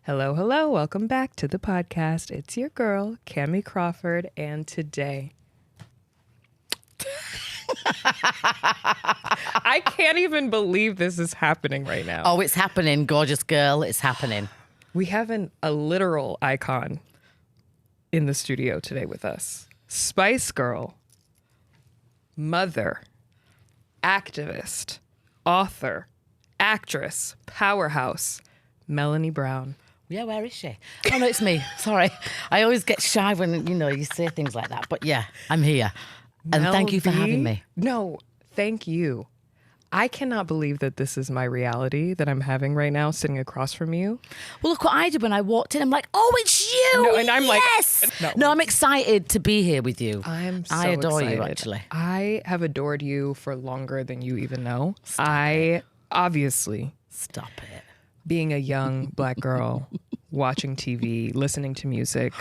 Hello, hello. Welcome back to the podcast. It's your girl, Kamie Crawford, and today... I can't even believe this is happening right now. Oh, it's happening, gorgeous girl. It's happening. We have a literal icon in the studio today with us. Spice Girl, mother, activist, author, actress, powerhouse, Melanie Brown. Yeah, where is she? Oh, no, it's me. Sorry. I always get shy when, you say things like that. But yeah, I'm here. And thank you for having me. No, thank you. I cannot believe that this is my reality that I'm having right now, sitting across from you. Well, look what I did when I walked in. I'm like, oh, it's you. No, and I'm yes. No, I'm excited to be here with you. I adore excited. you, actually. I have adored you for longer than you even know. Obviously... Stop it. Being a young black girl, watching TV, listening to music,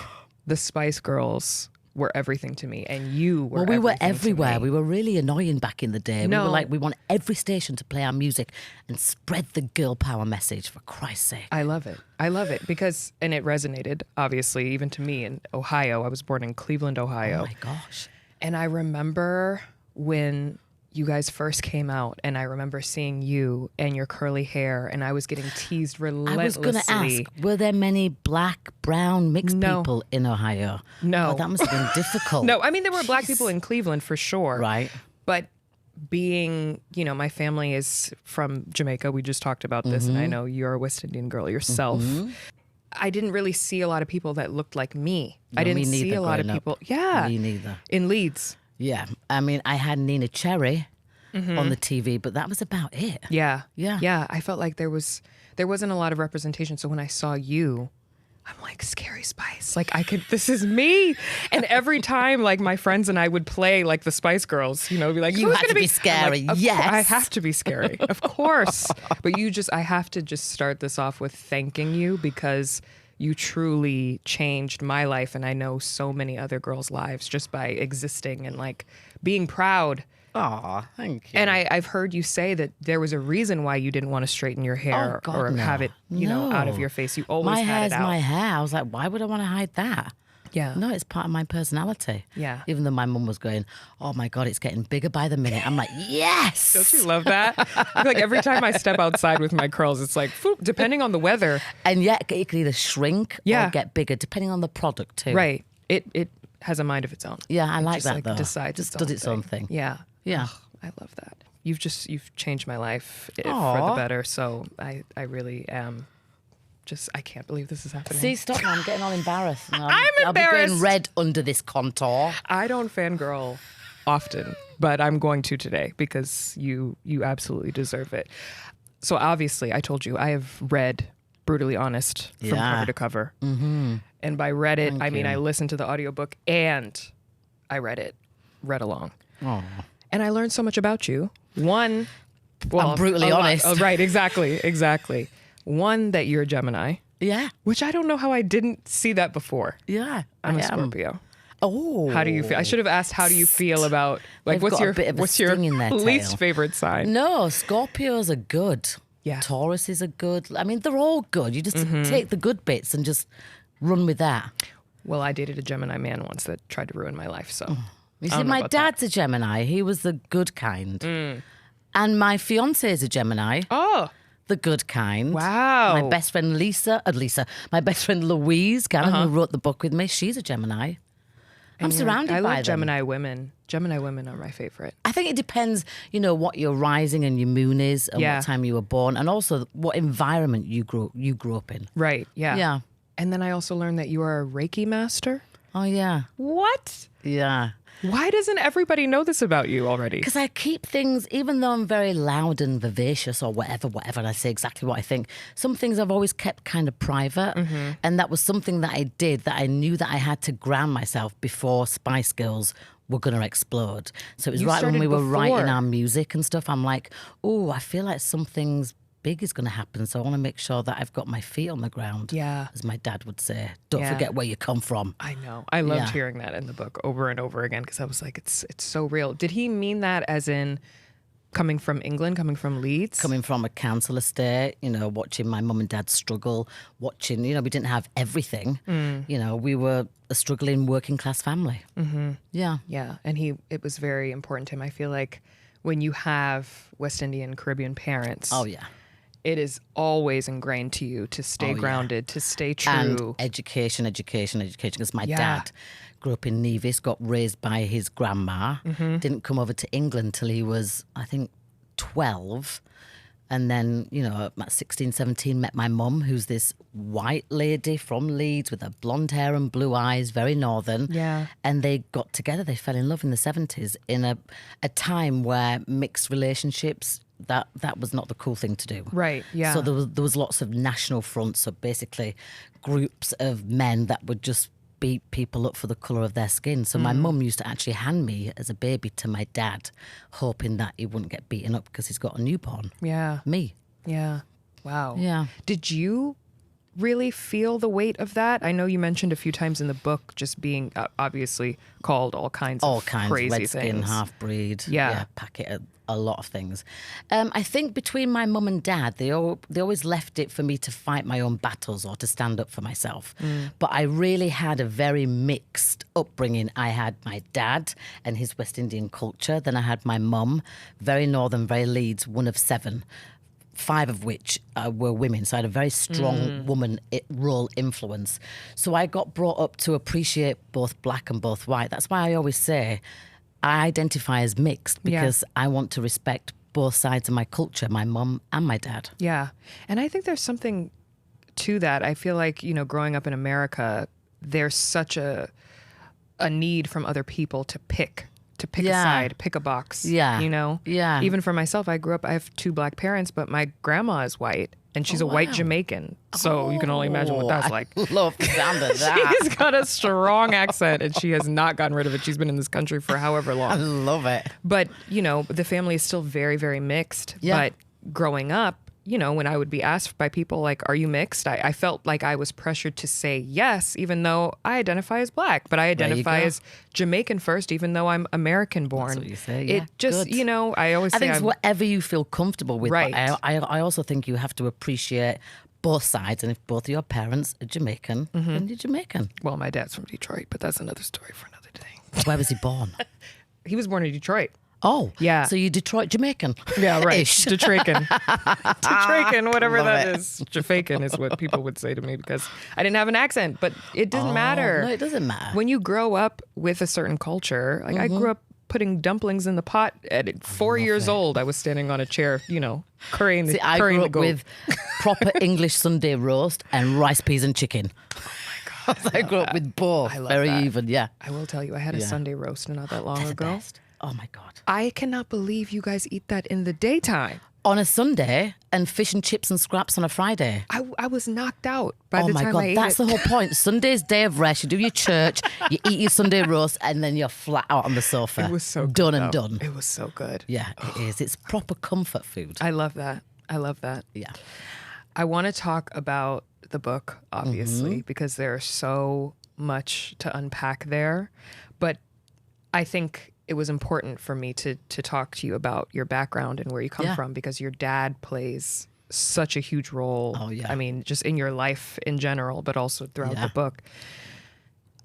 the Spice Girls were everything to me, and you were. Well, we were everywhere. To me. We were really annoying back in the day. No. We were like, we want every station to play our music and spread the girl power message, for Christ's sake. I love it. Because, and it resonated, obviously, even to me in Ohio. I was born in Cleveland, Ohio. Oh my gosh. And I remember when you guys first came out, and I remember seeing you and your curly hair, and I was getting teased relentlessly. I was going to ask, were there many black, brown, mixed people in Ohio? No. Oh, that must have been difficult. No, I mean, there were black people in Cleveland for sure. Right. But being, my family is from Jamaica. We just talked about this, and I know you're a West Indian girl yourself. I didn't really see a lot of people that looked like me. No, I didn't me see neither, a lot of growing people. up. Yeah. Me neither. In Leeds. Yeah. I mean, I had Nina Cherry on the TV, but that was about it. Yeah. Yeah. Yeah. I felt like there wasn't a lot of representation. So when I saw you, I'm like, Scary Spice. Like, this is me. And every time, like, my friends and I would play, like, the Spice Girls, be like, You who's had gonna to be scary. I'm like, Yes. I have to be scary. Of course. But I have to just start this off with thanking you, because you truly changed my life. And I know so many other girls' lives just by existing and, like, being proud. Aw, thank you. And I've heard you say that there was a reason why you didn't want to straighten your hair or no. have it, out of your face. You always my had hair's it out. my hair. I was like, why would I want to hide that? Yeah. No, it's part of my personality. Yeah. Even though my mum was going, oh my God, it's getting bigger by the minute. I'm like, yes. Don't you love that? I feel like every time I step outside with my curls, it's like, depending on the weather. And yet it can either shrink or get bigger, depending on the product too. Right. It has a mind of its own. Yeah, I like just, that though. Decides just does its own thing. Yeah. Yeah. Oh, I love that. You've changed my life for the Aw. better. So I really am I can't believe this is happening. See, stop now. I'm getting all embarrassed. I'm I'll be embarrassed. going red under this contour. I don't fangirl often, but I'm going to today because you absolutely deserve it. So obviously, I told you, I have read Brutally Honest from cover to cover. Mm-hmm. And by read it, I mean I listened to the audiobook and I read along. Oh. And I learned so much about you. One, well, I'm brutally honest. Oh, right, exactly. One, that you're a Gemini. Yeah. Which I don't know how I didn't see that before. Yeah. I'm I a am. Scorpio. Oh. How do you feel? I should have asked, how do you feel about, like, They've got a what's bit of a your sting in their least tail. favorite sign? No, Scorpios are good. Yeah. Tauruses are good. I mean, they're all good. You just take the good bits and just run with that. Well, I dated a Gemini man once that tried to ruin my life, so. You I see, don't know my about dad's a Gemini. He was the good kind. And my fiance is a Gemini. Oh. The good kind. Wow. My best friend my best friend Louise Gannon, who wrote the book with me, she's a Gemini. I'm surrounded by I them. love Gemini women. Gemini women are my favorite. I think it depends, what your rising and your moon is and Yeah. what time you were born and also what environment you grew up in. Right, yeah. Yeah. And then I also learned that you are a Reiki master. Oh, yeah. What? Yeah. Why doesn't everybody know this about you already? Because I keep things, even though I'm very loud and vivacious or whatever, and I say exactly what I think, some things I've always kept kind of private. And that was something that I did that I knew that I had to ground myself before Spice Girls were going to explode. So it was You right when started we were writing before. our music and stuff. I'm like, oh, I feel like something's big is going to happen. So I want to make sure that I've got my feet on the ground. Yeah. As my dad would say, don't Yeah. forget where you come from. I know. I loved Yeah. hearing that in the book over and over again because I was like, it's so real. Did he mean that as in Coming from England, coming from Leeds. Coming from a council estate, watching my mum and dad struggle, watching, we didn't have everything. We were a struggling working class family. Yeah. Yeah. And it was very important to him. I feel like when you have West Indian, Caribbean parents. Oh, yeah. It is always ingrained to you to stay grounded, to stay true. And education. Because my dad grew up in Nevis, got raised by his grandma, didn't come over to England till he was, I think, 12. And then, at 16, 17, met my mum, who's this white lady from Leeds with her blonde hair and blue eyes, very northern. Yeah. And they got together, they fell in love in the 70s in a time where mixed relationships, that was not the cool thing to do. Right, yeah. So there was lots of national fronts, so basically groups of men that would just beat people up for the colour of their skin. So my mum used to actually hand me as a baby to my dad, hoping that he wouldn't get beaten up because he's got a newborn. Yeah. Me. Yeah. Wow. Yeah. Did you really feel the weight of that? I know you mentioned a few times in the book just being obviously called all kinds of crazy red skin, things. half-breed, packet, a lot of things. I think between my mum and dad, they always left it for me to fight my own battles or to stand up for myself. But I really had a very mixed upbringing. I had my dad and his West Indian culture. Then I had my mum, very northern, very Leeds, one of 7. 5 of which were women. So I had a very strong woman role influence. So I got brought up to appreciate both black and both white. That's why I always say I identify as mixed, because I want to respect both sides of my culture, my mum and my dad. Yeah. And I think there's something to that. I feel like, growing up in America, there's such a need from other people to pick a side, pick a box. Yeah. Yeah. Even for myself, I have 2 black parents, but my grandma is white and she's a white Jamaican. So you can only imagine what that's like. I love the sound of that. She's got a strong accent and she has not gotten rid of it. She's been in this country for however long. I love it. But, the family is still very, very mixed. Yeah. But growing up, when I would be asked by people like, are you mixed? I felt like I was pressured to say yes, even though I identify as black, but I identify as Jamaican first, even though I'm American born. That's what you say, yeah. It just, Good. I always say I think it's whatever you feel comfortable with. Right. But I also think you have to appreciate both sides. And if both of your parents are Jamaican, then you're Jamaican. Well, my dad's from Detroit, but that's another story for another day. Where was he born? He was born in Detroit. Oh, yeah. So you're Detroit Jamaican. Yeah, right. Ish. Detroican. Detroican, whatever Love that it. is. Jafaican is what people would say to me because I didn't have an accent, but it didn't matter. No, it doesn't matter. When you grow up with a certain culture, like I grew up putting dumplings in the pot at 4 years old. I was standing on a chair, currying the See, I currying grew the up goat. with proper English Sunday roast and rice, peas and chicken. Oh my God. I grew up with both. I love Very that. even, yeah. I will tell you, I had a Sunday roast not that long They're the ago. best. Oh my God. I cannot believe you guys eat that in the daytime. On a Sunday and fish and chips and scraps on a Friday. I was knocked out by Oh the my time God, I ate that's it. the whole point. Sunday's day of rest. You do your church, you eat your Sunday roast, and then you're flat out on the sofa. It was so good, done and though. done. It was so good. Yeah, it is. It's proper comfort food. I love that. I love that. Yeah. I want to talk about the book, obviously, because there's so much to unpack there. But I think it was important for me to talk to you about your background and where you come from, because your dad plays such a huge role. Oh, yeah. I mean, just in your life in general, but also throughout the book.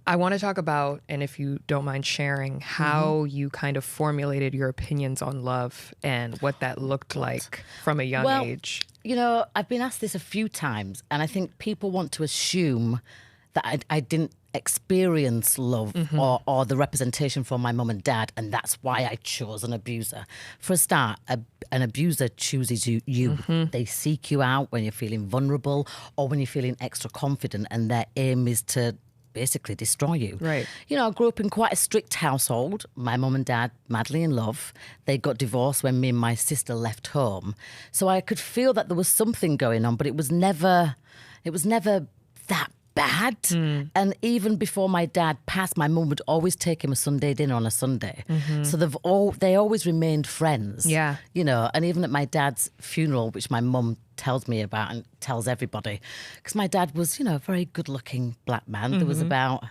I want to talk about, and if you don't mind sharing, how you kind of formulated your opinions on love and what that looked like from a young age. I've been asked this a few times, and I think people want to assume that I didn't experience love or the representation from my mum and dad, and that's why I chose an abuser. For a start, an abuser chooses you. They seek you out when you're feeling vulnerable or when you're feeling extra confident, and their aim is to basically destroy you. Right. I grew up in quite a strict household. My mum and dad, madly in love. They got divorced when me and my sister left home. So I could feel that there was something going on, but it was never that bad. And even before my dad passed, my mum would always take him a Sunday dinner on a Sunday. So they always remained friends. Yeah. And even at my dad's funeral, which my mum tells me about and tells everybody, because my dad was, a very good-looking black man. There was about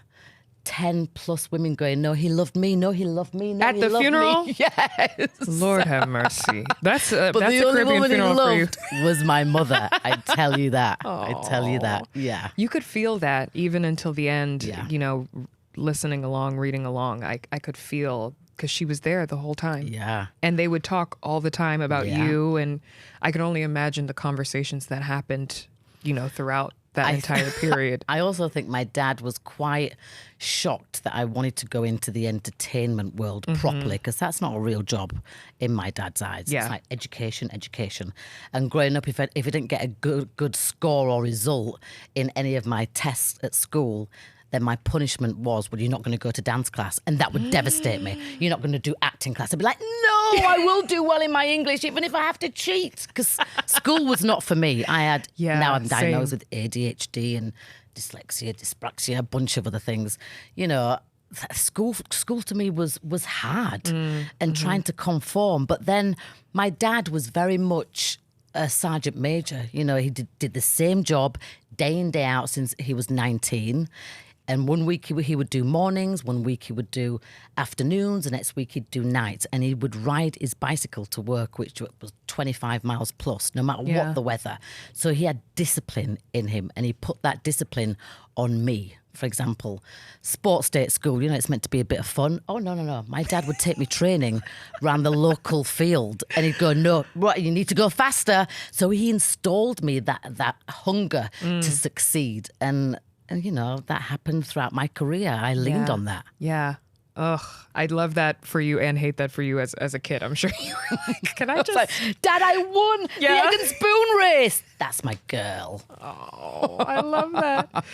10 plus women going, no, he loved me, no, he loved me, no, At he the loved funeral? me. Yes. Lord have mercy. That's a But the only Caribbean woman he funeral for you. loved was my mother. I tell you that. I tell you that. Yeah. You could feel that even until the end, Yeah. you know, listening along, reading along. I could feel, because she was there the whole time. Yeah. And they would talk all the time about Yeah. you. And I can only imagine the conversations that happened, you know, throughout that entire period. I also think my dad was quite shocked that I wanted to go into the entertainment world properly, because that's not a real job in my dad's eyes. Yeah. It's like education, education. And growing up, if I didn't get a good score or result in any of my tests at school, then my punishment was, well, you're not going to go to dance class. And that would devastate me. You're not going to do acting class. I'd be like, no, I will do well in my English, even if I have to cheat. Because school was not for me. I had, now I'm diagnosed with ADHD and dyslexia, dyspraxia, a bunch of other things. You know, school to me was hard and trying to conform. But then my dad was very much a sergeant major. You know, he did the same job day in, day out since he was 19. And one week he would do mornings, one week he would do afternoons, the next week he'd do nights. And he would ride his bicycle to work, which was 25 miles plus, no matter what the weather. So he had discipline in him, and he put that discipline on me. For example, sports day at school, you know, it's meant to be a bit of fun. Oh, no. My dad would take me training around the local field, and he'd go, no, what, you need to go faster. So he installed me that hunger to succeed. And, you know, that happened throughout my career. I leaned on that. Yeah. Ugh, I'd love that for you and hate that for you as a kid. I'm sure you were like, can I just... Like, Dad, I won the egg and spoon race. That's my girl. Oh, I love that.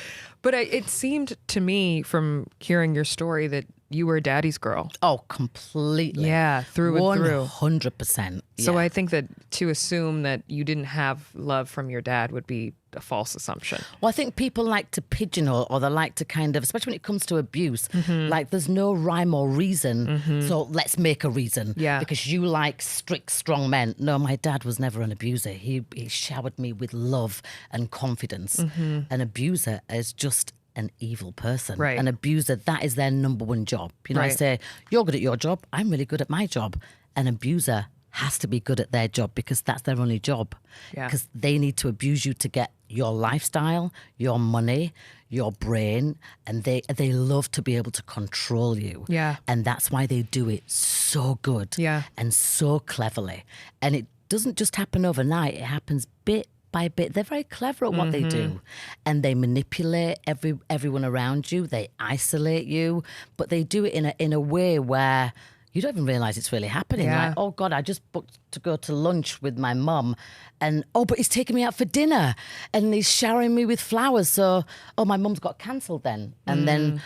But it seemed to me from hearing your story that you were daddy's girl. Oh, completely. Yeah, through and through. 100%. So I think that to assume that you didn't have love from your dad would be a false assumption. Well, I think people like to pigeonhole, or they like to kind of, especially when it comes to abuse, like there's no rhyme or reason, so let's make a reason. Yeah. Because you like strict, strong men. No, my dad was never an abuser. He showered me with love and confidence. An abuser is just an evil person. Right. An abuser, that is their number one job. You know, I say, you're good at your job, I'm really good at my job. An abuser has to be good at their job because that's their only job. Yeah. Because they need to abuse you to get your lifestyle, your money, your brain, and they love to be able to control you. Yeah. And that's why they do it so good and so cleverly. And it doesn't just happen overnight, it happens bit by bit. They're very clever at what they do, and they manipulate everyone around you. They isolate you, but they do it in a way where you don't even realise it's really happening. Yeah. Like, oh God, I just booked to go to lunch with my mum, and but he's taking me out for dinner, and he's showering me with flowers. So, my mum's got cancelled then, and then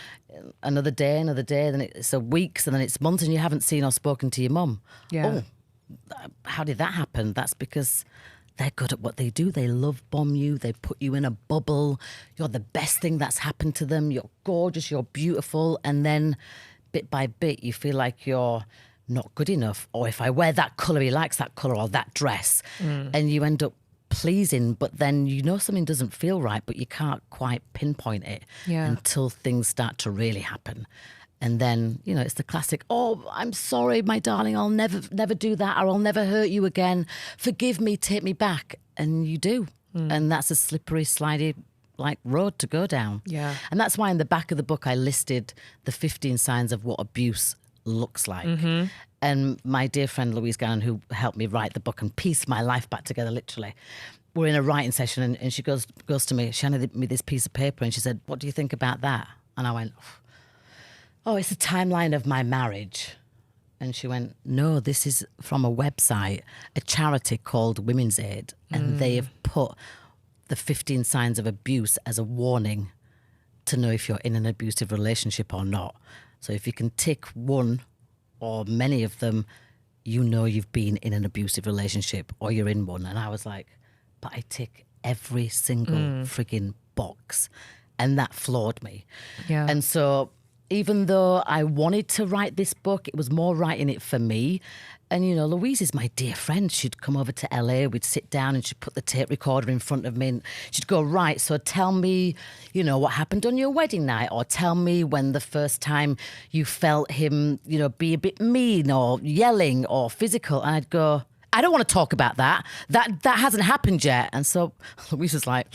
another day, then it's a weeks, and then it's months, and you haven't seen or spoken to your mum. Yeah. Oh, how did that happen? That's because they're good at what they do. They love bomb you. They put you in a bubble. You're the best thing that's happened to them. You're gorgeous. You're beautiful. And then bit by bit, you feel like you're not good enough. Or if I wear that colour, he likes that colour or that dress. And you end up pleasing, but then you know something doesn't feel right, but you can't quite pinpoint it until things start to really happen. And then, you know, it's the classic, oh, I'm sorry, my darling, I'll never do that, or I'll never hurt you again. Forgive me, take me back. And you do. And that's a slippery, slidey, like, road to go down. Yeah. And that's why in the back of the book I listed the 15 signs of what abuse looks like. And my dear friend Louise Gannon, who helped me write the book and piece my life back together, literally, we're in a writing session, and she goes to me, she handed me this piece of paper, and she said, what do you think about that? And I went, oh, it's a timeline of my marriage. And she went, no, this is from a website, a charity called Women's Aid. And they have put the 15 signs of abuse as a warning to know if you're in an abusive relationship or not. So if you can tick one or many of them, you know you've been in an abusive relationship or you're in one. And I was like, but I tick every single frigging box. And that floored me. Yeah. And so even though I wanted to write this book, it was more writing it for me. And, you know, Louise is my dear friend. She'd come over to LA, we'd sit down and she'd put the tape recorder in front of me and she'd go, right, so tell me, you know, what happened on your wedding night, or tell me when the first time you felt him, you know, be a bit mean or yelling or physical. And I'd go, I don't want to talk about that. That hasn't happened yet. And so Louise was like,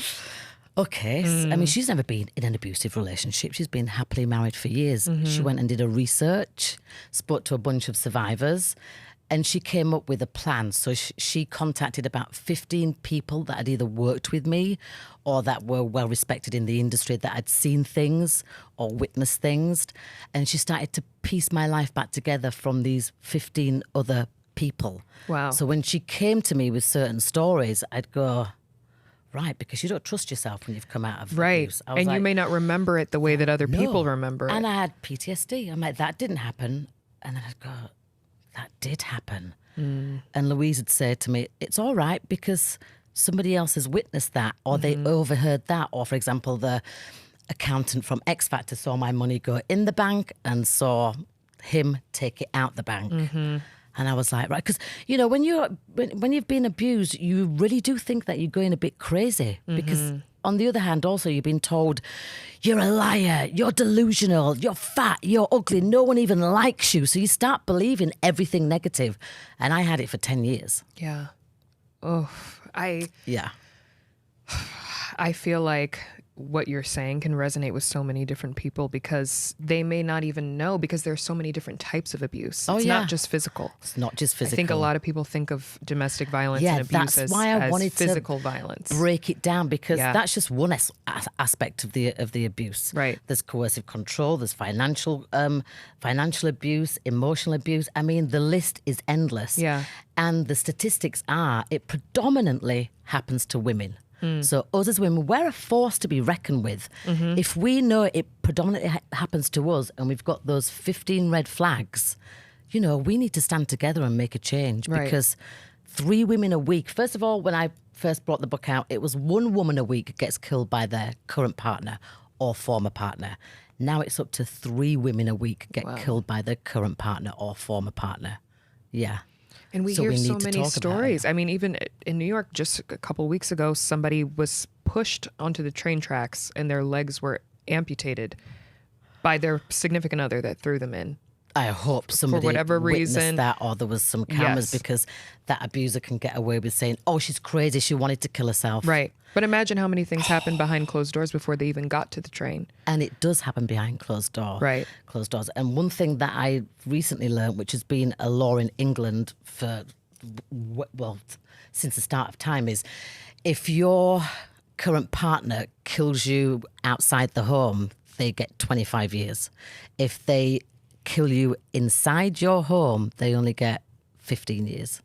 okay. I mean, she's never been in an abusive relationship. She's been happily married for years. She went and did a research, spoke to a bunch of survivors, and she came up with a plan. So she contacted about 15 people that had either worked with me or that were well respected in the industry, that had seen things or witnessed things. And she started to piece my life back together from these 15 other people. Wow. So when she came to me with certain stories, I'd go, right, because you don't trust yourself when you've come out of abuse. I was And like, you may not remember it the way that other no. people remember it. And I had PTSD. I'm like, that didn't happen. And then I'd go, that did happen. And Louise would say to me, it's all right because somebody else has witnessed that, or they overheard that. Or, for example, the accountant from X Factor saw my money go in the bank and saw him take it out the bank. And I was like, right, because, you know, when you've been abused, you really do think that you're going a bit crazy. Because on the other hand, also, you've been told, you're a liar, you're delusional, you're fat, you're ugly, no one even likes you. So you start believing everything negative. And I had it for 10 years. Yeah. Oh, Yeah. I feel like what you're saying can resonate with so many different people because they may not even know, because there's so many different types of abuse. It's not just physical. It's not just physical. I think a lot of people think of domestic violence and abuse that's why I as wanted physical to violence. break it down, because that's just one aspect of the abuse. Right. There's coercive control, there's financial abuse, emotional abuse. I mean, the list is endless. Yeah. And the statistics are, it predominantly happens to women. So us as women, we're a force to be reckoned with. If we know it predominantly happens to us and we've got those 15 red flags, you know, we need to stand together and make a change. Right. Because 3 women a week, first of all, when I first brought the book out, it was 1 woman a week gets killed by their current partner or former partner. Now it's up to 3 women a week get killed by their current partner or former partner. Yeah. And we hear so many stories. I mean, even in New York, just a couple weeks ago, somebody was pushed onto the train tracks and their legs were amputated by their significant other that threw them in. I hope somebody for whatever witnessed reason, that, or there was some cameras, because that abuser can get away with saying, oh, she's crazy, she wanted to kill herself. Right. But imagine how many things happened behind closed doors before they even got to the train. And it does happen behind closed doors. Right. Closed doors. And one thing that I recently learned, which has been a law in England for, well, since the start of time, is if your current partner kills you outside the home, they get 25 years. If they kill you inside your home, they only get 15 years.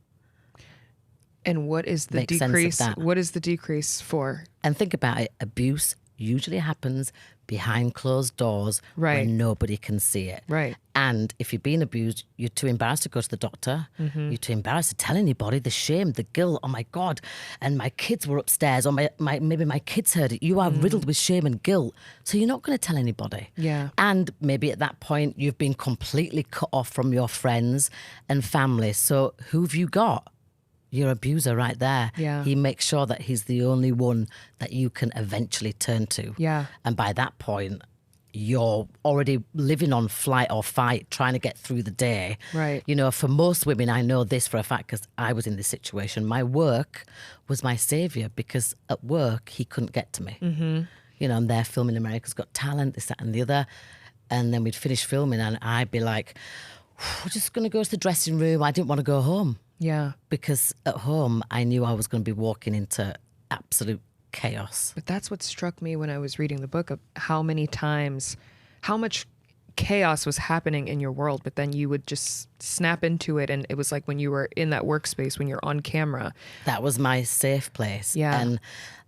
And what is the decrease? What is the decrease for? And think about it. Abuse usually happens behind closed doors, where nobody can see it. Right. And if you're being abused, you're too embarrassed to go to the doctor. You're too embarrassed to tell anybody. The shame, the guilt. Oh my God! And my kids were upstairs, or maybe my kids heard it. You are riddled with shame and guilt, so you're not going to tell anybody. Yeah. And maybe at that point you've been completely cut off from your friends and family. So who've you got? Your abuser right there. Yeah. He makes sure that he's the only one that you can eventually turn to. Yeah. And by that point, you're already living on flight or fight, trying to get through the day. Right. You know, for most women, I know this for a fact because I was in this situation. My work was my savior, because at work, he couldn't get to me. You know, I'm there filming America's Got Talent, this, that, and the other. And then we'd finish filming and I'd be like, we're just going to go to the dressing room. I didn't want to go home. Yeah. Because at home, I knew I was going to be walking into absolute chaos. But that's what struck me when I was reading the book, of how many times, how much chaos was happening in your world, but then you would just snap into it. And it was like when you were in that workspace, when you're on camera. That was my safe place. Yeah. And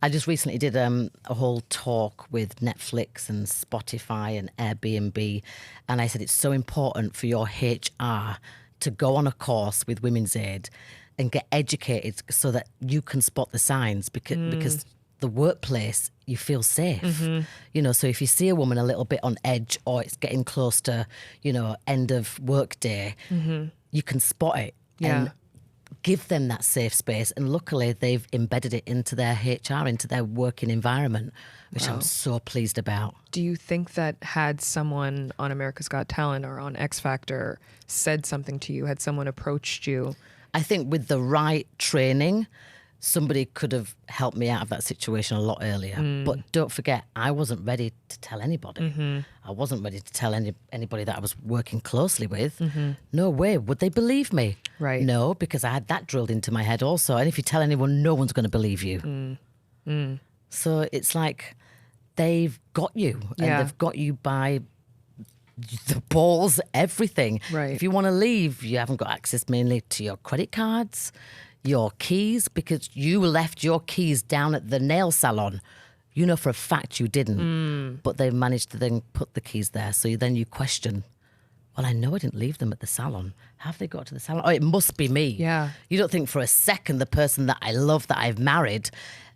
I just recently did a whole talk with Netflix and Spotify and Airbnb. And I said, it's so important for your HR to go on a course with Women's Aid and get educated so that you can spot the signs, because the workplace, you feel safe. Mm-hmm. You know, so if you see a woman a little bit on edge or it's getting close to, you know, end of work day, you can spot it and give them that safe space. And luckily they've embedded it into their HR, into their working environment, which I'm so pleased about. Do you think that had someone on America's Got Talent or on X Factor said something to you, had someone approached you? I think with the right training, somebody could have helped me out of that situation a lot earlier. But don't forget, I wasn't ready to tell anybody. I wasn't ready to tell anybody that I was working closely with. No way. Would they believe me? Right. No, because I had that drilled into my head also. And if you tell anyone, no one's going to believe you. So it's like they've got you. And they've got you by the balls, everything. Right. If you want to leave, you haven't got access mainly to your credit cards, your keys, because you left your keys down at the nail salon. You know for a fact you didn't, but they've managed to then put the keys there. So then you question, well, I know I didn't leave them at the salon. Have they got to the salon? Oh, it must be me. Yeah. You don't think for a second the person that I love, that I've married,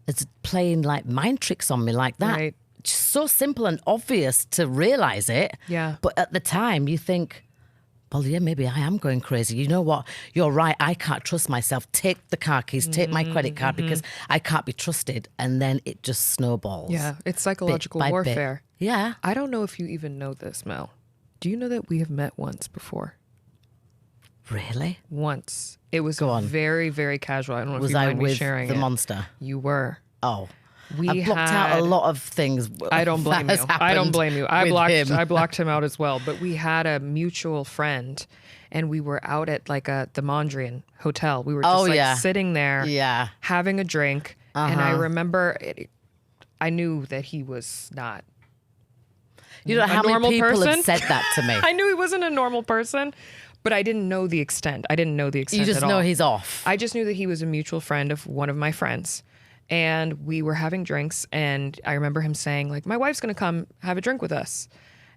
is playing like mind tricks on me like that. Right. Just so simple and obvious to realize it. Yeah. But at the time you think, well, yeah, maybe I am going crazy. You know what? You're right. I can't trust myself. Take the car keys, take my credit card because I can't be trusted. And then it just snowballs. Yeah, it's psychological bit by warfare. bit. Yeah. I don't know if you even know this, Mel. Do you know that we have met once before? Really? Once. It was Go on. very, very casual. I don't know if Was you I mind me with sharing the it. monster? You were. Oh. We I blocked had, out a lot of things. I don't blame that you. has I don't happened blame you. with him. I blocked him out as well. But we had a mutual friend, and we were out at like the Mondrian Hotel. We were just sitting there, having a drink. And I remember, I knew that he was not. You know how many people person? have said that to me? I knew he wasn't a normal person, but I didn't know the extent. I didn't know the extent. You just at know all. he's off. I just knew that he was a mutual friend of one of my friends. And we were having drinks, and I remember him saying, like, my wife's going to come have a drink with us.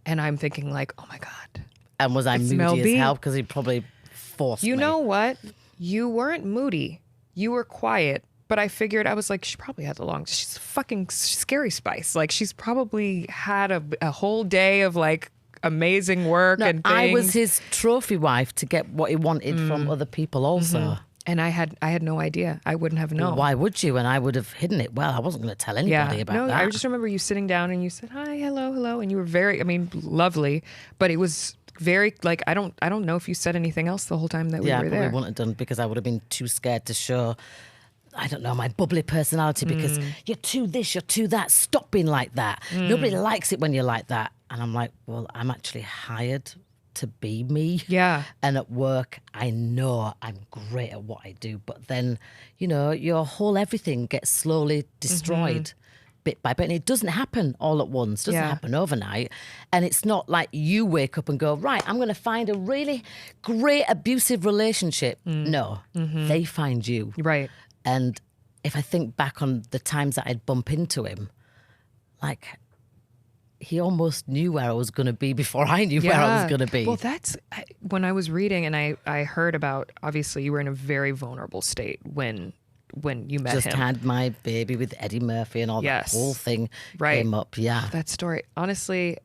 And I'm thinking, like, oh my God. And was I It's moody Mel as B. hell? Because he probably forced me. You know what? You weren't moody. You were quiet. But I figured, I was like, she probably had she's fucking scary spice. Like, she's probably had a whole day of like amazing work and things. I was his trophy wife to get what he wanted from other people also. And I had no idea. I wouldn't have known. Why would you? And I would have hidden it. Well, I wasn't going to tell anybody about that. I just remember you sitting down and you said, hi, hello. And you were very, lovely. But it was very, like, I don't know if you said anything else the whole time that we I were probably there. wouldn't have done because I would have been too scared to show, I don't know, my bubbly personality because you're too this, you're too that. Stop being like that. Nobody likes it when you're like that. And I'm like, well, I'm actually hired to be me. Yeah. And at work, I know I'm great at what I do. But then, you know, your whole everything gets slowly destroyed bit by bit. And it doesn't happen all at once. It doesn't happen overnight. And it's not like you wake up and go, right, I'm going to find a really great abusive relationship. No, they find you. Right. And if I think back on the times that I'd bump into him, like, he almost knew where I was going to be before I knew where I was going to be. Well, when I was reading and I heard about, obviously you were in a very vulnerable state when you met him. Just had my baby with Eddie Murphy and all that whole thing came up. Yeah. That story, honestly,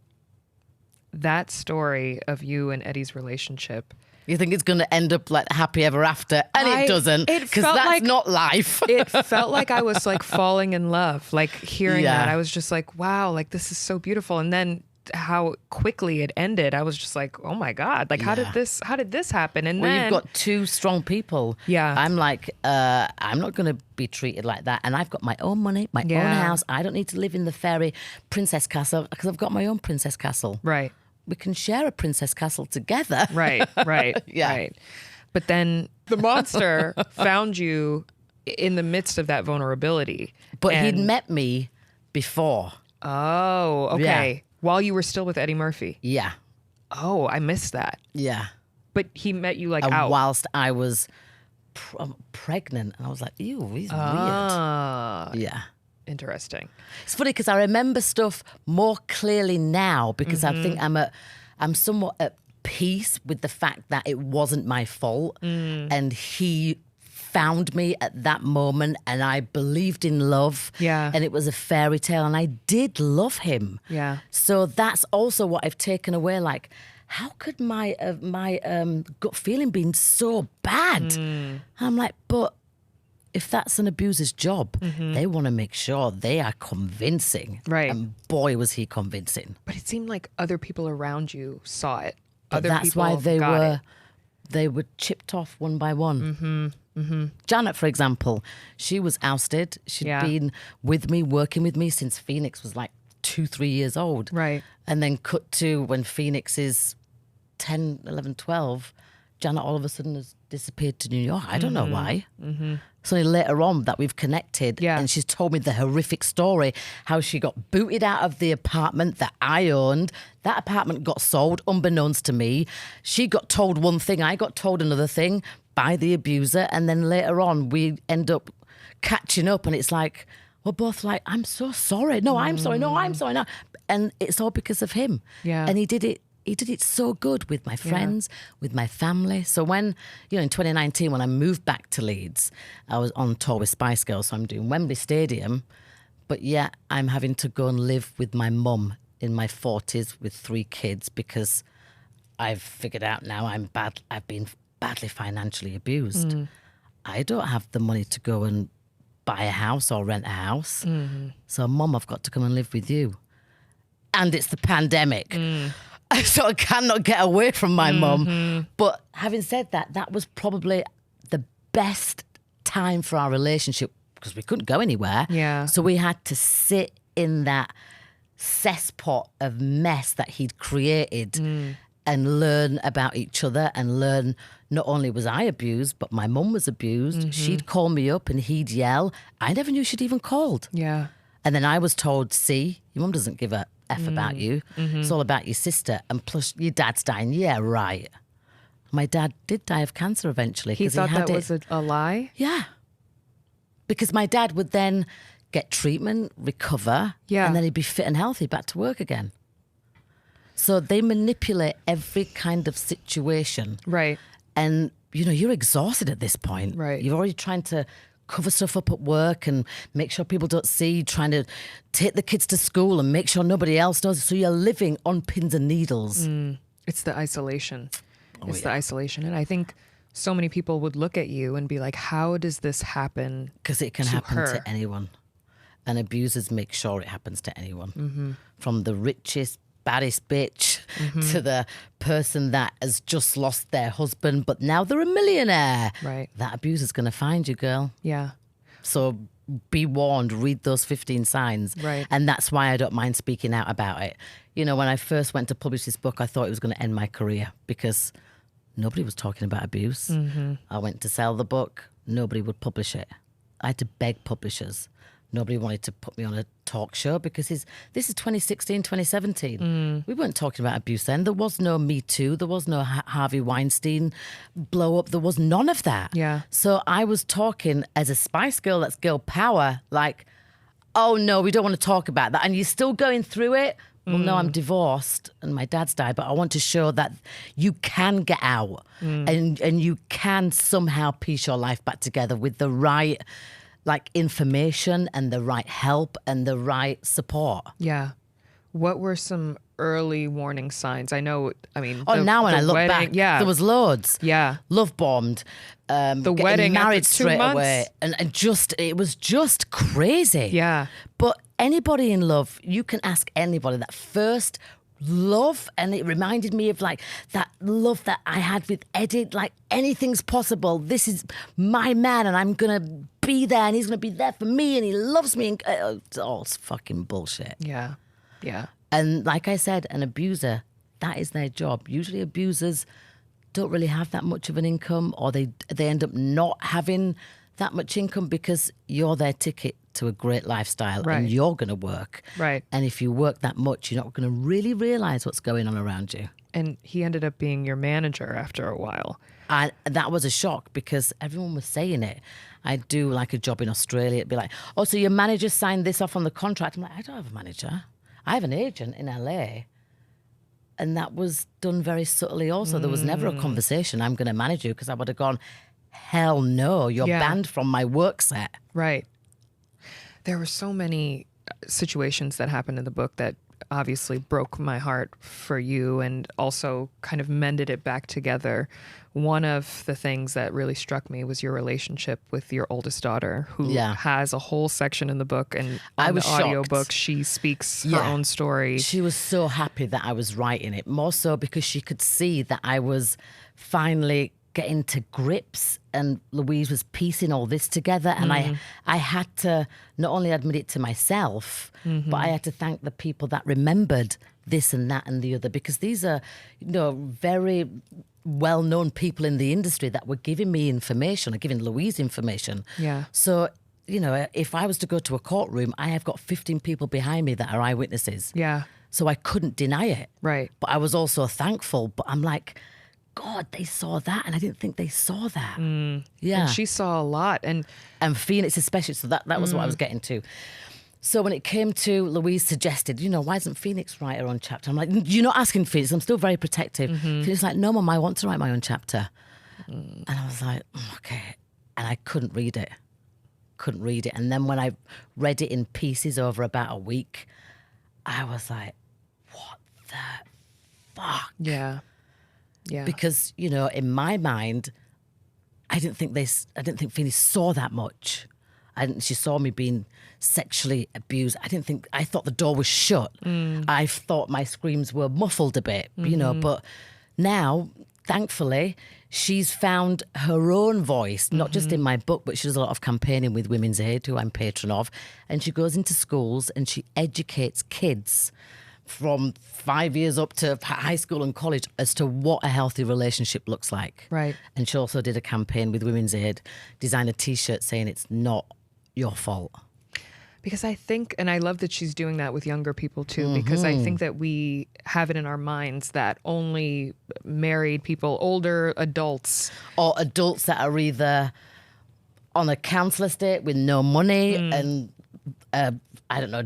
that story of you and Eddie's relationship. You think it's going to end up like happy ever after, and it doesn't, because that's like, not life. It felt like I was like falling in love, like hearing that. I was just like, wow, like this is so beautiful. And then how quickly it ended, I was just like, oh my God, like how did this happen? And then you've got two strong people. Yeah. I'm like, I'm not going to be treated like that. And I've got my own money, my own house. I don't need to live in the fairy princess castle because I've got my own princess castle. Right. We can share a princess castle together. Right. Yeah. Right. But then the monster found you in the midst of that vulnerability. But he'd met me before. Oh, okay. Yeah. While you were still with Eddie Murphy. Yeah. Oh, I missed that. Yeah. But he met you like And out. whilst I was pregnant. And I was like, ew, he's weird. Yeah. Interesting. It's funny because I remember stuff more clearly now because I think I'm somewhat at peace with the fact that it wasn't my fault and he found me at that moment, and I believed in love. Yeah. And it was a fairy tale, and I did love him. Yeah. So that's also what I've taken away. Like, how could my gut feeling been so bad? I'm like, but if that's an abuser's job, they want to make sure they are convincing. Right. And boy, was he convincing. But it seemed like other people around you saw it. But Other that's people why got they were chipped off one by one. Janet, for example, she was ousted. She'd been with me, working with me since Phoenix was like 2-3 years old. Right. And then cut to when Phoenix is 10, 11, 12, Janet all of a sudden has disappeared to New York. I don't know why. It's only later on that we've connected, and she's told me the horrific story, how she got booted out of the apartment that I owned. That apartment got sold unbeknownst to me. She got told one thing, I got told another thing by the abuser, and then later on we end up catching up, and it's like, we're both like, I'm so sorry. No, I'm sorry. No, I'm sorry. No. And it's all because of him. Yeah. And he did it so good with my friends, with my family. So when, in 2019, when I moved back to Leeds, I was on tour with Spice Girls, so I'm doing Wembley Stadium, but yet I'm having to go and live with my mum in my 40s with 3 kids because I've figured out now I've been badly financially abused. I don't have the money to go and buy a house or rent a house. So, Mum, I've got to come and live with you. And it's the pandemic. So I cannot get away from my mum. But having said that, that was probably the best time for our relationship because we couldn't go anywhere. Yeah. So we had to sit in that cesspot of mess that he'd created and learn about each other and learn not only was I abused, but my mum was abused. She'd call me up and he'd yell. I never knew she'd even called. Yeah. And then I was told, see, your mum doesn't give a F about you. It's all about your sister. And plus, your dad's dying. Yeah, right. My dad did die of cancer eventually. He thought that was a lie? Yeah. Because my dad would then get treatment, recover, and then he'd be fit and healthy back to work again. So they manipulate every kind of situation. Right. And, you're exhausted at this point. Right. You're already trying to cover stuff up at work and make sure people don't see, trying to take the kids to school and make sure nobody else knows. So you're living on pins and needles. It's the isolation. The isolation. And I think so many people would look at you and be like, how does this happen? Because it can happen her? to anyone. And abusers make sure it happens to anyone. From the richest, baddest bitch to the person that has just lost their husband, but now they're a millionaire. Right. That abuser's going to find you, girl. Yeah. So be warned, read those 15 signs. Right. And that's why I don't mind speaking out about it. When I first went to publish this book, I thought it was going to end my career because nobody was talking about abuse. I went to sell the book. Nobody would publish it. I had to beg publishers. Nobody wanted to put me on a talk show because this is 2016, 2017. We weren't talking about abuse then. There was no Me Too. There was no Harvey Weinstein blow up. There was none of that. Yeah. So I was talking as a Spice Girl, that's girl power, like, oh no, we don't want to talk about that. And you're still going through it. Well, no, I'm divorced and my dad's died, but I want to show that you can get out and you can somehow piece your life back together with the right information and the right help and the right support. Yeah. What were some early warning signs? Now when I look back, there was loads. Yeah. Love bombed. The wedding married after 2 straight months. away. And it was just crazy. Yeah. But anybody in love, you can ask anybody that first love, and it reminded me of that love that I had with Eddie, anything's possible. This is my man and I'm going to be there and he's going to be there for me and he loves me. And it's all fucking bullshit. Yeah. Yeah. And like I said, an abuser, that is their job. Usually abusers don't really have that much of an income, or they end up not having that much income because you're their ticket to a great lifestyle, right, and you're going to work. Right. And if you work that much, you're not going to really realize what's going on around you. And he ended up being your manager after a while. And that was a shock because everyone was saying it. I'd do like a job in Australia. It'd be like, oh, so your manager signed this off on the contract. I'm like, I don't have a manager. I have an agent in LA. And that was done very subtly also. There was never a conversation, I'm going to manage you, because I would have gone, hell no, you're banned from my work set. Right. There were so many situations that happened in the book that obviously broke my heart for you and also kind of mended it back together. One of the things that really struck me was your relationship with your oldest daughter, who has a whole section in the book, and on the audiobook she speaks her own story. She was so happy that I was writing it, more so because she could see that I was finally getting to grips and Louise was piecing all this together. And I had to not only admit it to myself, but I had to thank the people that remembered this and that and the other, because these are, very well-known people in the industry that were giving me information or giving Louise information. Yeah. So, if I was to go to a courtroom, I have got 15 people behind me that are eyewitnesses. Yeah. So I couldn't deny it. Right. But I was also thankful. But I'm like, God, they saw that, and I didn't think they saw that. Yeah. And she saw a lot. And Phoenix especially, so that was what I was getting to. So when it came to, Louise suggested, why doesn't Phoenix write her own chapter? I'm like, you're not asking Phoenix. I'm still very protective. Phoenix was like, no, Mum, I want to write my own chapter. And I was like, okay. And I couldn't read it. And then when I read it in pieces over about a week, I was like, what the fuck? yeah. Yeah. Because, in my mind, I didn't think Phoenix saw that much. She saw me being sexually abused. I thought the door was shut. I thought my screams were muffled a bit, but now, thankfully, she's found her own voice, not just in my book, but she does a lot of campaigning with Women's Aid, who I'm patron of. And she goes into schools and she educates kids from 5 years up to high school and college as to what a healthy relationship looks like. Right. And she also did a campaign with Women's Aid, designed a T-shirt saying it's not your fault. Because I think, and I love that she's doing that with younger people too, because I think that we have it in our minds that only married people, older adults. Or adults that are either on a counsellor estate with no money and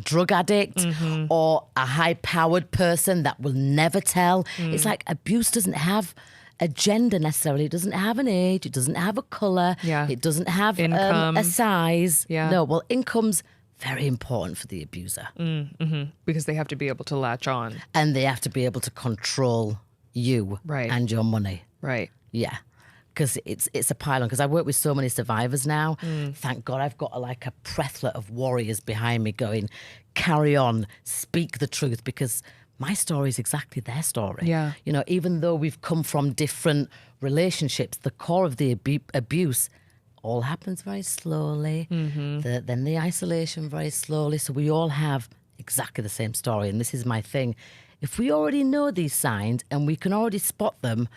drug addict or a high-powered person that will never tell. It's like abuse doesn't have a gender necessarily. It doesn't have an age. It doesn't have a colour. Yeah. It doesn't have income. A size. Yeah. No, well, income's very important for the abuser. Because they have to be able to latch on. And they have to be able to control you and your money. Right. Yeah. Because it's a pylon. Because I work with so many survivors now. Thank God I've got a plethora of warriors behind me going, carry on, speak the truth, because my story is exactly their story. Yeah. Even though we've come from different relationships, the core of the abuse all happens very slowly. Then the isolation very slowly. So we all have exactly the same story. And this is my thing. If we already know these signs and we can already spot them,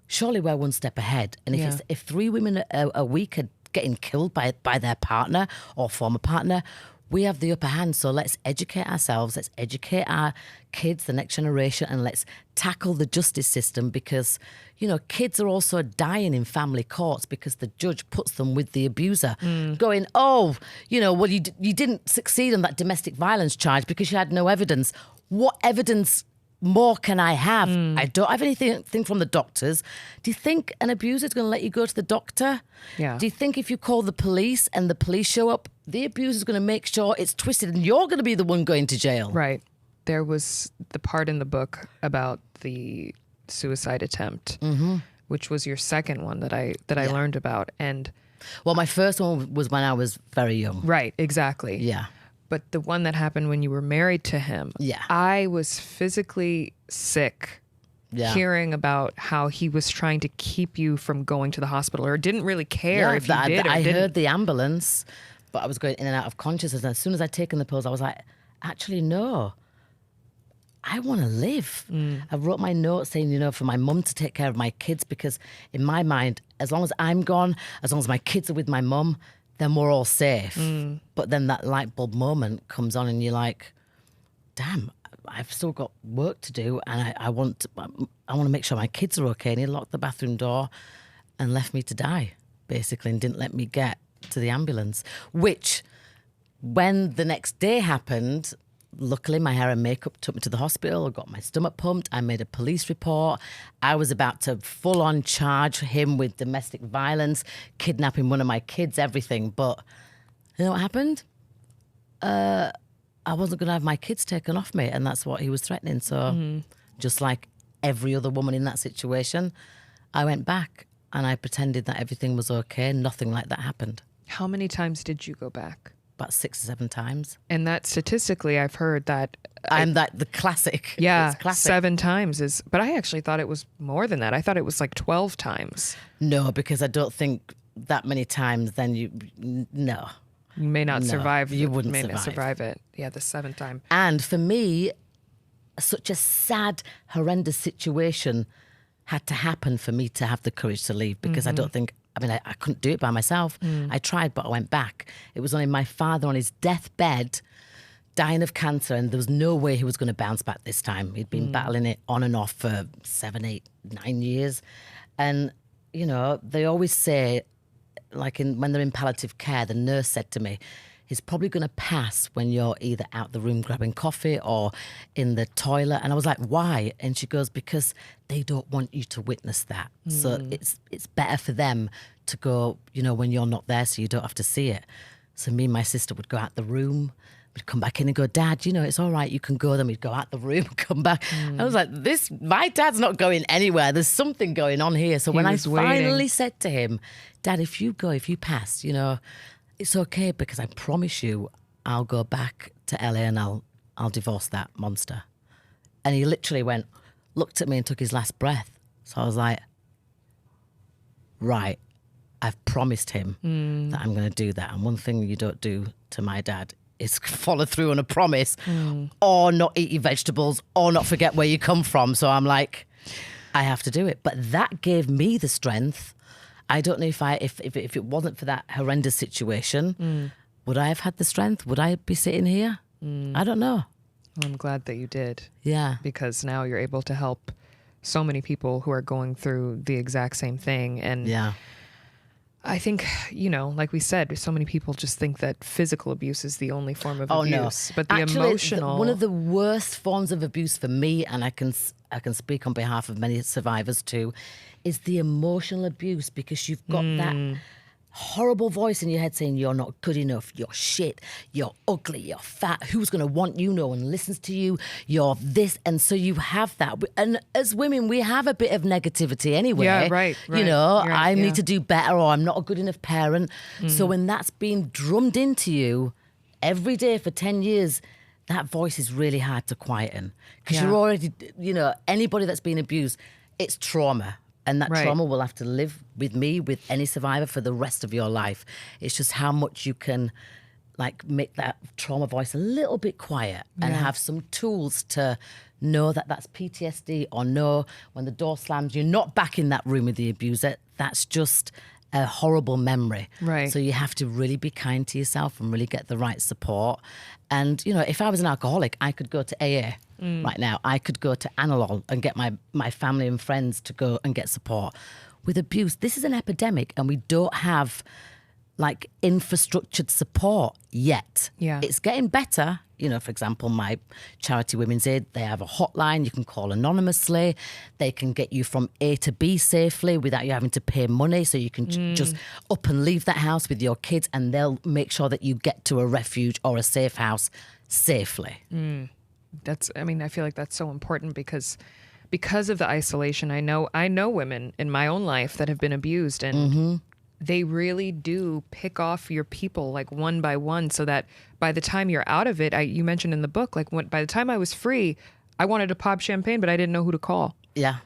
surely we're one step ahead. And if 3 women a week are getting killed by their partner or former partner, we have the upper hand. So let's educate ourselves, let's educate our kids, the next generation, and let's tackle the justice system, because, kids are also dying in family courts because the judge puts them with the abuser, going, well, you didn't succeed on that domestic violence charge because you had no evidence. What evidence more can I have? I don't have anything from the doctors. Do you think an abuser is going to let you go to the doctor? Yeah. Do you think if you call the police and the police show up, the abuser is going to make sure it's twisted and you're going to be the one going to jail? Right. There was the part in the book about the suicide attempt, which was your second one that I learned about. And well, my first one was when I was very young. Right. Exactly. Yeah. But the one that happened when you were married to him, I was physically sick hearing about how he was trying to keep you from going to the hospital, or didn't really care if you did or I didn't. heard the ambulance, but I was going in and out of consciousness. And as soon as I'd taken the pills, I was like, actually, no, I want to live. I wrote my note saying, for my mum to take care of my kids, because in my mind, as long as I'm gone, as long as my kids are with my mum, then we're all safe. But then that light bulb moment comes on and you're like, damn, I've still got work to do, and I want to make sure my kids are okay. And he locked the bathroom door and left me to die, basically, and didn't let me get to the ambulance, which when the next day happened, luckily, my hair and makeup took me to the hospital. I got my stomach pumped. I made a police report. I was about to full on charge him with domestic violence, kidnapping one of my kids, everything. But you know what happened? I wasn't going to have my kids taken off me, and that's what he was threatening. So just like every other woman in that situation, I went back and I pretended that everything was okay. Nothing like that happened. How many times did you go back? About 6 or 7 times. And that statistically, I've heard that. I'm the classic. Yeah, It's classic. 7 times is. But I actually thought it was more than that. I thought it was like 12 times. No, because I don't think that many times. Then no. You may not No, survive. you wouldn't may not survive. survive it. Yeah, the 7th time. And for me, such a sad, horrendous situation had to happen for me to have the courage to leave, because I don't think. I mean, I couldn't do it by myself. I tried, but I went back. It was only my father on his deathbed, dying of cancer, and there was no way he was going to bounce back this time. He'd been battling it on and off for 7, 8, 9 years. And, you know, they always say, like when they're in palliative care, the nurse said to me, he's probably going to pass when you're either out the room grabbing coffee or in the toilet. And I was like, why? And she goes, because they don't want you to witness that. So it's better for them to go, you know, when you're not there, so you don't have to see it. So me and my sister would go out the room. We'd come back in and go, Dad, you know, it's all right, you can go. Then we'd go out the room, come back. I was like, my dad's not going anywhere. There's something going on here. So when I finally said to him, Dad, if you pass, you know, it's okay, because I promise you I'll go back to LA and I'll divorce that monster. And he literally looked at me and took his last breath. So I was like, right, I've promised him that I'm going to do that. And one thing you don't do to my dad is follow through on a promise or not eat your vegetables or not forget where you come from. So I'm like, I have to do it. But that gave me the strength. I don't know if it wasn't for that horrendous situation, would I have had the strength? Would I be sitting here? I don't know. Well, I'm glad that you did. Yeah. Because now you're able to help so many people who are going through the exact same thing. And Yeah. I think, you know, like we said, so many people just think that physical abuse is the only form of abuse. No. But the Actually, emotional... one of the worst forms of abuse for me, and I can speak on behalf of many survivors too, is the emotional abuse, because you've got that horrible voice in your head saying you're not good enough, you're shit, you're ugly, you're fat, who's going to want you, no one listens to you, you're this. And so you have that. And as women, we have a bit of negativity anyway. Yeah, right. You know, Right, I need to do better, or I'm not a good enough parent. So when that's being drummed into you every day for 10 years, that voice is really hard to quieten, because you're already, you know, anybody that's been abused, it's trauma. And that trauma will have to live with me, with any survivor, for the rest of your life. It's just how much you can, like, make that trauma voice a little bit quiet and have some tools to know that that's PTSD, or know when the door slams, you're not back in that room with the abuser. That's just a horrible memory. Right. So you have to really be kind to yourself and really get the right support. And, you know, if I was an alcoholic, I could go to AA right now. I could go to Analol and get my family and friends to go and get support. With abuse, this is an epidemic, and we don't have, like, infrastructured support yet. Yeah. It's getting better. You know, for example, my charity Women's Aid, they have a hotline you can call anonymously. They can get you from A to B safely without you having to pay money. So you can just up and leave that house with your kids, and they'll make sure that you get to a refuge or a safe house safely. I feel like that's so important, because of the isolation. I know women in my own life that have been abused, and they really do pick off your people, like, one by one, so that by the time you're out of it, you mentioned in the book, like, by the time I was free, I wanted to pop champagne, but I didn't know who to call. Yeah.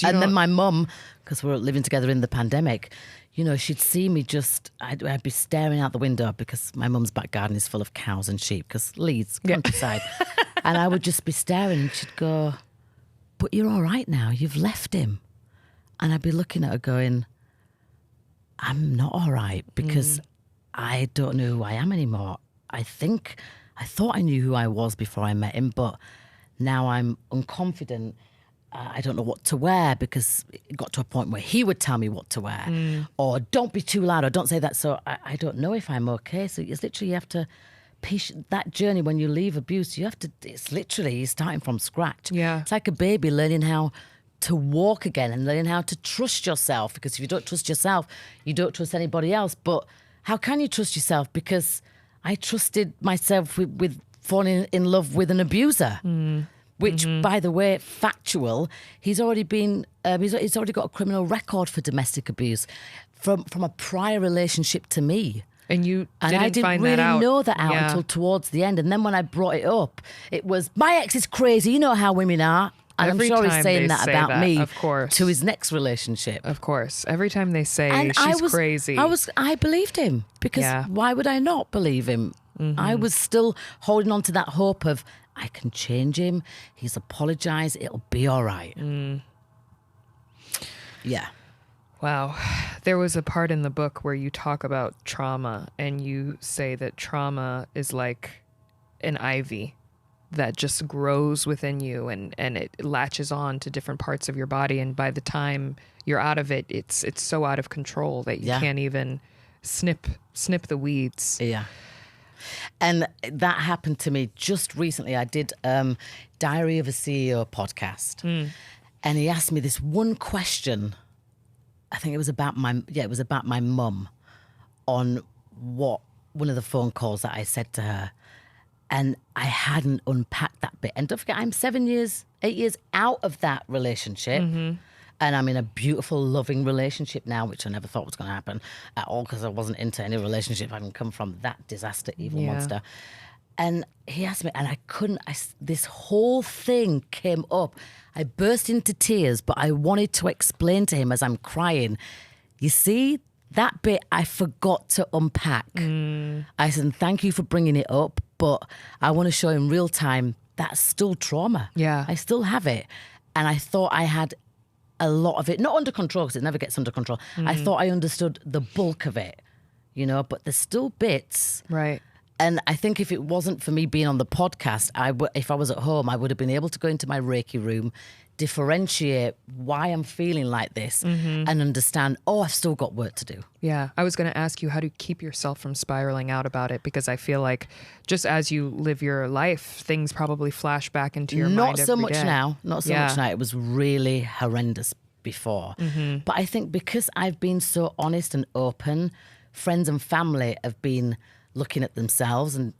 And then my mum, because we were living together in the pandemic, you know, she'd see me I'd be staring out the window, because my mum's back garden is full of cows and sheep, because Leeds, countryside. And I would just be staring, and she'd go, but you're all right now, you've left him. And I'd be looking at her going, I'm not all right, because I don't know who I am anymore. I thought I knew who I was before I met him, but now I'm unconfident. I don't know what to wear, because it got to a point where he would tell me what to wear, or don't be too loud, or don't say that. So I don't know if I'm okay. So it's literally, you have to that journey when you leave abuse, you have to, it's literally you're starting from scratch. Yeah. It's like a baby learning how to walk again and learning how to trust yourself, because if you don't trust yourself, you don't trust anybody else. But how can you trust yourself? Because I trusted myself with falling in love with an abuser, which, by the way, factual, he's already been, he's already got a criminal record for domestic abuse from a prior relationship to me. And you And didn't I didn't find really that out. know that out Yeah. until towards the end. And then when I brought it up, it was, my ex is crazy. You know how women are. And Every I'm sure he's time saying they that say about that, me of course. to his next relationship. Of course. Every time they say And she's crazy. I believed him, because Yeah. why would I not believe him? I was still holding on to that hope of, I can change him. He's apologized. It'll be all right. Yeah. Wow. There was a part in the book where you talk about trauma, and you say that trauma is like an ivy that just grows within you, and it latches on to different parts of your body. And by the time you're out of it, it's so out of control that you Yeah. can't even snip the weeds. Yeah. And that happened to me just recently. I did Diary of a CEO podcast, and he asked me this one question. I think it was about my mum, on one of the phone calls that I said to her. And I hadn't unpacked that bit. And don't forget, I'm 8 years out of that relationship. And I'm in a beautiful, loving relationship now, which I never thought was going to happen at all, because I wasn't into any relationship having come from that disaster, evil Yeah. monster. And he asked me, and I couldn't, this whole thing came up. I burst into tears, but I wanted to explain to him as I'm crying, you see, that bit I forgot to unpack. I said, thank you for bringing it up, but I want to show in real time that's still trauma. Yeah. I still have it. And I thought I had a lot of it, not under control, because it never gets under control. I thought I understood the bulk of it, but there's still bits. Right. And I think if it wasn't for me being on the podcast, if I was at home, I would have been able to go into my Reiki room, differentiate why I'm feeling like this, and understand, I've still got work to do. Yeah. I was going to ask you how to keep yourself from spiraling out about it, because I feel like just as you live your life, things probably flash back into your mind Not so every much day. now. Not so Yeah. much now. It was really horrendous before. But I think because I've been so honest and open, friends and family have been looking at themselves and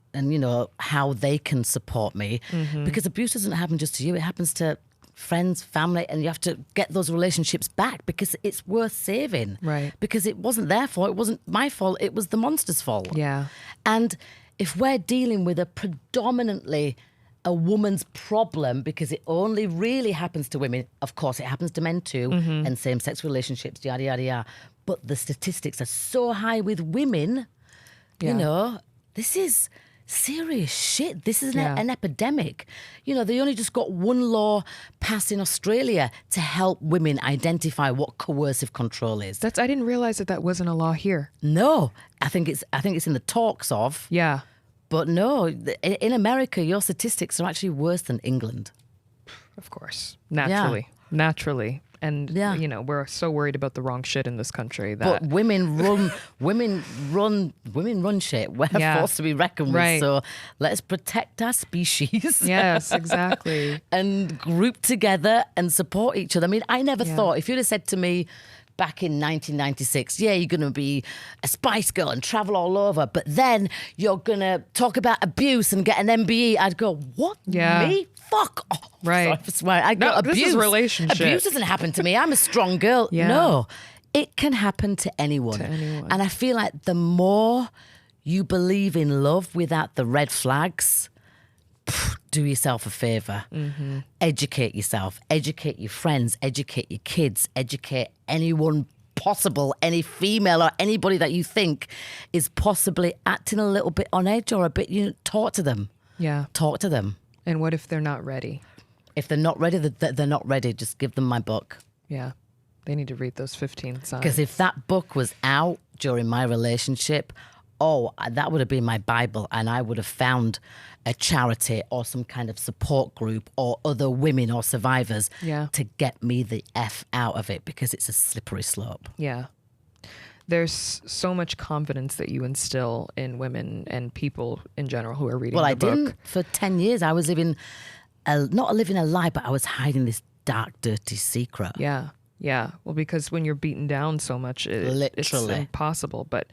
how they can support me. Because abuse doesn't happen just to you. It happens to friends, family, and you have to get those relationships back, because it's worth saving. Right. Because it wasn't their fault. It wasn't my fault. It was the monster's fault. Yeah. And if we're dealing with a predominantly a woman's problem, because it only really happens to women, of course it happens to men too, and same-sex relationships, yada, yada, yada. But the statistics are so high with women, this is serious shit. This is an epidemic. They only just got one law passed in Australia to help women identify what coercive control is. I didn't realize that wasn't a law here. No, I think it's in the talks of. Yeah. But no, in America, your statistics are actually worse than England. Of course. Naturally. And, Yeah. we're so worried about the wrong shit in this country that... But women run shit. We're forced to be reckoned Right. with. So let's protect our species. Yes, exactly. And group together and support each other. I mean, I never thought, if you'd have said to me back in 1996, you're going to be a Spice Girl and travel all over, but then you're going to talk about abuse and get an MBE, I'd go, what? Yeah. Me? Fuck off. Right. Sorry for swearing. I got this abuse. is Relationshit. Abuse doesn't happen to me. I'm a strong girl. Yeah. No, it can happen to anyone. And I feel like the more you believe in love without the red flags, do yourself a favor. Educate yourself, educate your friends, educate your kids, educate anyone possible, any female or anybody that you think is possibly acting a little bit on edge or a bit, talk to them. Yeah. Talk to them. And what if they're not ready? If they're not ready, they're not ready. Just give them my book. Yeah. They need to read those 15 signs. Because if that book was out during my relationship, that would have been my Bible, and I would have found a charity or some kind of support group or other women or survivors to get me the F out of it, because it's a slippery slope. Yeah. there's so much confidence that you instill in women and people in general who are reading Well, the I book. didn't. For 10 years, I was living, not living a lie, but I was hiding this dark, dirty secret. Yeah. Yeah. Well, because when you're beaten down so much, it's Literally. impossible. But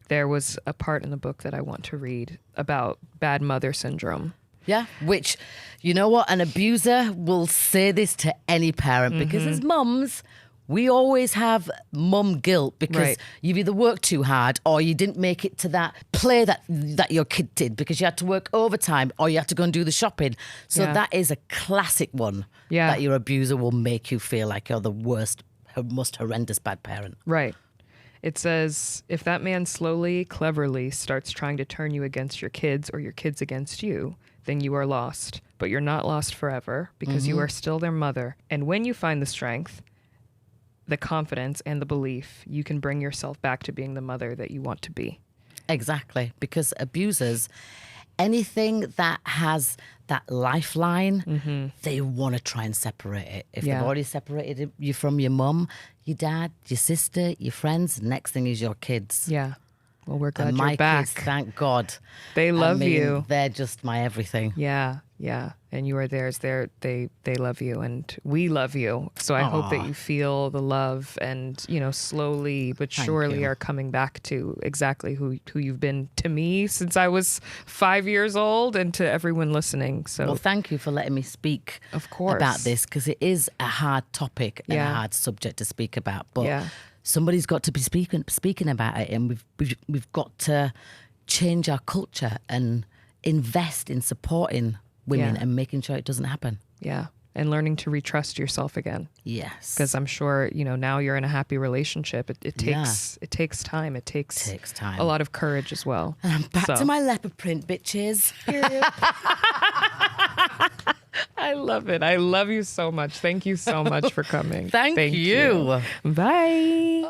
there was a part in the book that I want to read about bad mother syndrome. Yeah, which, you know what? An abuser will say this to any parent because as mums, we always have mum guilt because Right. you've either worked too hard or you didn't make it to that play that your kid did because you had to work overtime or you had to go and do the shopping. So Yeah. that is a classic one Yeah. that your abuser will make you feel like you're the worst, most horrendous bad parent. Right. It says, if that man slowly, cleverly starts trying to turn you against your kids or your kids against you, then you are lost. But you're not lost forever because you are still their mother. And when you find the strength, the confidence, and the belief, you can bring yourself back to being the mother that you want to be. Exactly, because abusers, anything that has that lifeline, they want to try and separate it. If Yeah. they've already separated you from your mum, your dad, your sister, your friends, next thing is your kids. Yeah. Well, we're glad And you're my back. kids, thank God. They love you. They're just my everything. Yeah, yeah. And you are theirs. They love you and we love you. So I hope that you feel the love and, slowly but surely you. are coming back to exactly who you've been to me since I was 5 years old and to everyone listening. So Well, thank you for letting me speak Of course. about this because it is a hard topic and Yeah. a hard subject to speak about. But Yeah. somebody's got to be speaking about it, and we've got to change our culture and invest in supporting women Yeah. and making sure it doesn't happen. yeah. And learning to retrust yourself again. Yes, Because I'm sure, now you're in a happy relationship. It takes time. It takes time. a lot of courage as well. And I'm back So- to my leopard print, bitches. I love it. I love you so much. Thank you so much for coming. Thank you. Bye.